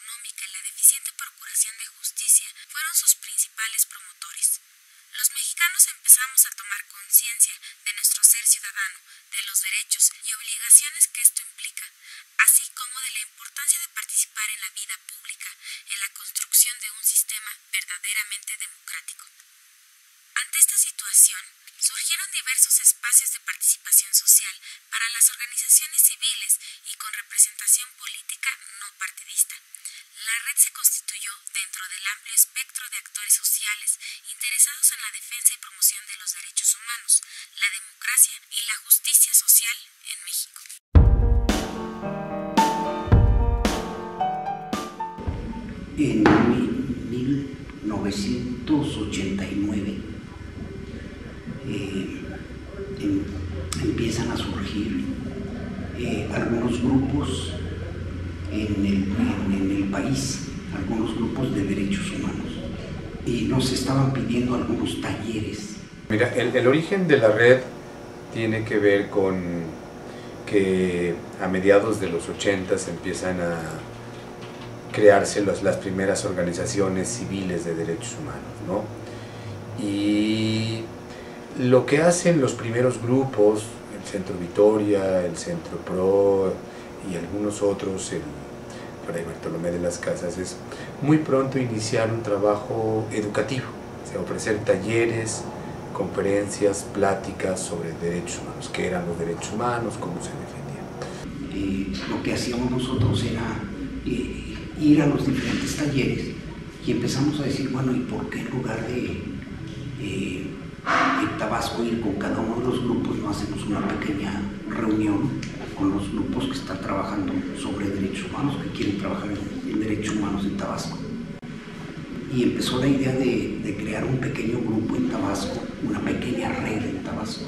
económica y la deficiente procuración de justicia fueron sus principales promotores. Los mexicanos empezamos a tomar conciencia de nuestro ser ciudadano, de los derechos y obligaciones que esto implica, así como de la importancia de participar en la vida pública, en la construcción de un sistema verdaderamente democrático. Ante esta situación, surgieron diversos espacios de participación social para las organizaciones civiles y con representación política no partidista. La red se constituyó dentro del amplio espectro de actores sociales interesados en la defensa y promoción de los derechos humanos, la democracia y la justicia social en México. En 1989 empiezan a surgir algunos grupos en el país, algunos grupos de derechos humanos, y nos estaban pidiendo algunos talleres. Mira, el origen de la red tiene que ver con que a mediados de los 80 empiezan a crearse las primeras organizaciones civiles de derechos humanos, ¿no? Y lo que hacen los primeros grupos, el Centro Victoria, el Centro Pro y algunos otros, el Fray Bartolomé de las Casas, es muy pronto iniciar un trabajo educativo, o sea, ofrecer talleres, conferencias, pláticas sobre derechos humanos, qué eran los derechos humanos, cómo se defendían. Lo que hacíamos nosotros era ir a los diferentes talleres y empezamos a decir, bueno, ¿y por qué en lugar de Tabasco ir con cada uno de los grupos no hacemos una pequeña reunión con los grupos que están trabajando sobre derechos humanos, que quieren trabajar en derechos humanos en Tabasco? Y empezó la idea de crear un pequeño grupo en Tabasco, una pequeña red en Tabasco.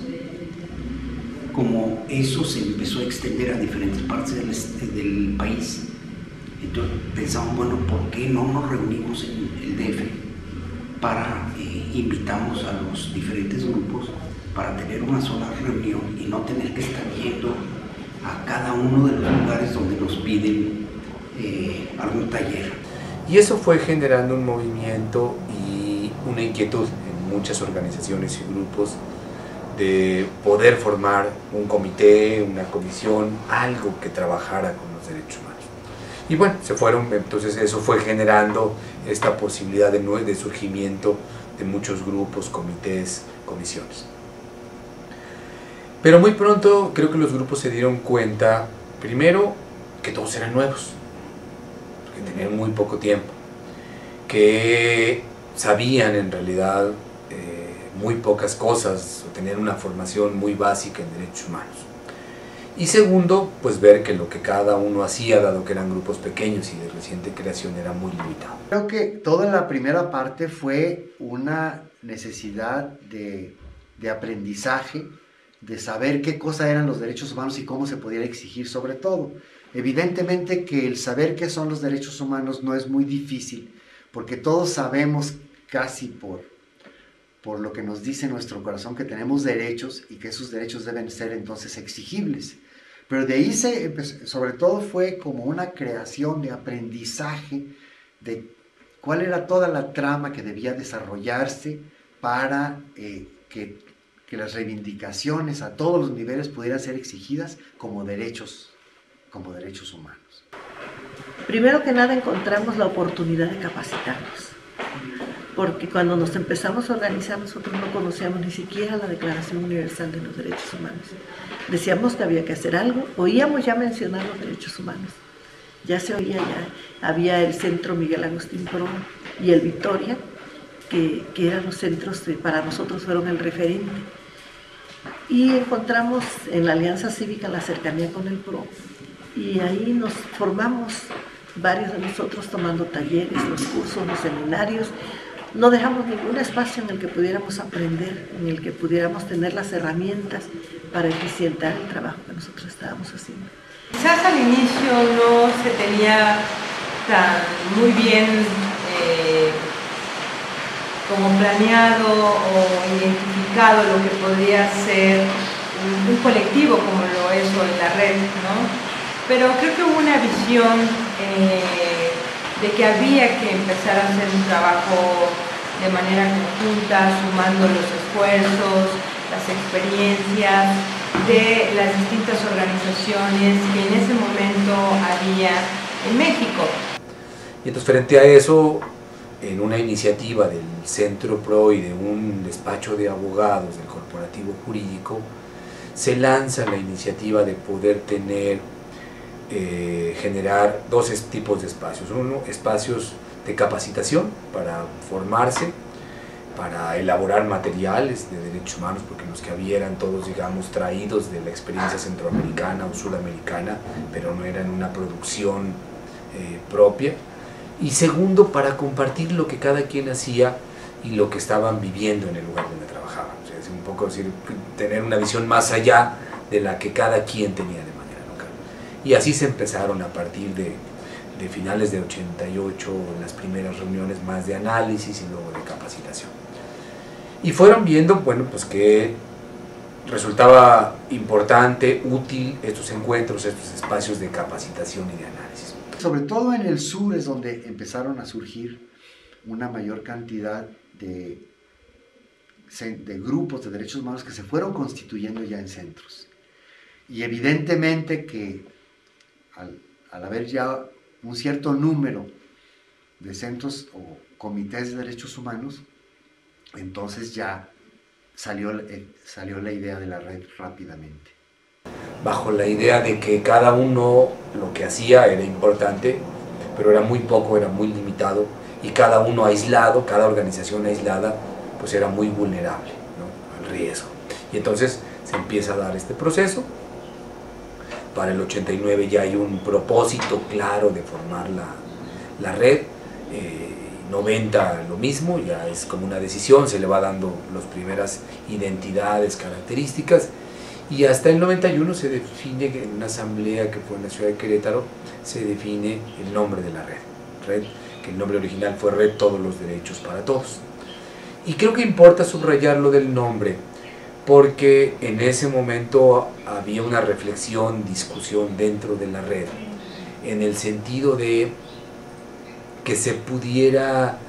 Como eso se empezó a extender a diferentes partes del país, entonces pensamos, bueno, ¿por qué no nos reunimos en el DF para invitamos a los diferentes grupos para tener una sola reunión y no tener que estar yendo a cada uno de los lugares donde nos piden algún taller? Y eso fue generando un movimiento y una inquietud en muchas organizaciones y grupos de poder formar un comité, una comisión, algo que trabajara con los derechos humanos. Y bueno, entonces eso fue generando esta posibilidad de surgimiento de muchos grupos, comités, comisiones. Pero muy pronto creo que los grupos se dieron cuenta, primero, que todos eran nuevos, que tenían muy poco tiempo, que sabían en realidad muy pocas cosas, o tenían una formación muy básica en derechos humanos. Y segundo, pues ver que lo que cada uno hacía, dado que eran grupos pequeños y de reciente creación, era muy limitado. Creo que toda la primera parte fue una necesidad de aprendizaje, de saber qué cosa eran los derechos humanos y cómo se podía exigir sobre todo. Evidentemente que el saber qué son los derechos humanos no es muy difícil, porque todos sabemos casi por lo que nos dice nuestro corazón que tenemos derechos y que esos derechos deben ser entonces exigibles. Pero de ahí sobre todo fue como una creación de aprendizaje de cuál era toda la trama que debía desarrollarse para que las reivindicaciones a todos los niveles pudieran ser exigidas como derechos humanos. Primero que nada encontramos la oportunidad de capacitarnos, porque cuando nos empezamos a organizar nosotros no conocíamos ni siquiera la Declaración Universal de los Derechos Humanos. Decíamos que había que hacer algo, oíamos ya mencionar los derechos humanos, ya se oía, ya había el Centro Miguel Agustín Pro y el Victoria, que eran los centros que para nosotros fueron el referente. Y encontramos en la Alianza Cívica la cercanía con el PRO, y ahí nos formamos varios de nosotros tomando talleres, los cursos, los seminarios. No dejamos ningún espacio en el que pudiéramos aprender, en el que pudiéramos tener las herramientas para eficientar el trabajo que nosotros estábamos haciendo. Quizás al inicio no se tenía tan muy bien como planeado o identificado lo que podría ser un colectivo como lo es hoy la red, ¿no? Pero creo que hubo una visión de que había que empezar a hacer un trabajo de manera conjunta, sumando los esfuerzos, las experiencias de las distintas organizaciones que en ese momento había en México. Y entonces frente a eso, en una iniciativa del Centro PRO y de un despacho de abogados del corporativo jurídico, se lanza la iniciativa de poder tener, generar dos tipos de espacios. Uno, espacios de capacitación para formarse, para elaborar materiales de derechos humanos, porque los que había eran todos, digamos, traídos de la experiencia centroamericana o sudamericana, pero no eran una producción propia. Y segundo, para compartir lo que cada quien hacía y lo que estaban viviendo en el lugar donde trabajaban. O sea, es un poco decir, tener una visión más allá de la que cada quien tenía de manera local. Y así se empezaron a partir de finales de 88 las primeras reuniones más de análisis y luego de capacitación. Y fueron viendo, bueno, pues que resultaba importante, útil estos encuentros, estos espacios de capacitación y de análisis. Sobre todo en el sur es donde empezaron a surgir una mayor cantidad de grupos de derechos humanos que se fueron constituyendo ya en centros. Y evidentemente que al haber ya un cierto número de centros o comités de derechos humanos, entonces ya salió la idea de la red rápidamente. Bajo la idea de que cada uno lo que hacía era importante, pero era muy poco, era muy limitado, y cada uno aislado, cada organización aislada, pues era muy vulnerable, ¿no?, al riesgo. Y entonces se empieza a dar este proceso. Para el 89 ya hay un propósito claro de formar la red, 90 lo mismo, ya es como una decisión, se le va dando las primeras identidades, características, y hasta el 91 se define, en una asamblea que fue en la ciudad de Querétaro, se define el nombre de la red, que el nombre original fue Red Todos los Derechos para Todos. Y creo que importa subrayar lo del nombre, porque en ese momento había una reflexión, discusión dentro de la red, en el sentido de que se pudiera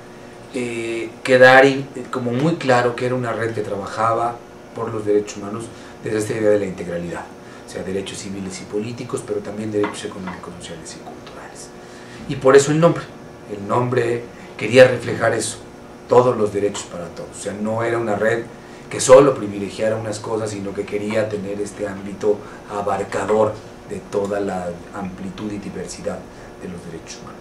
quedar como muy claro que era una red que trabajaba por los derechos humanos desde esta idea de la integralidad, o sea, derechos civiles y políticos, pero también derechos económicos, sociales y culturales. Y por eso el nombre quería reflejar eso, todos los derechos para todos, o sea, no era una red que solo privilegiara unas cosas, sino que quería tener este ámbito abarcador de toda la amplitud y diversidad de los derechos humanos.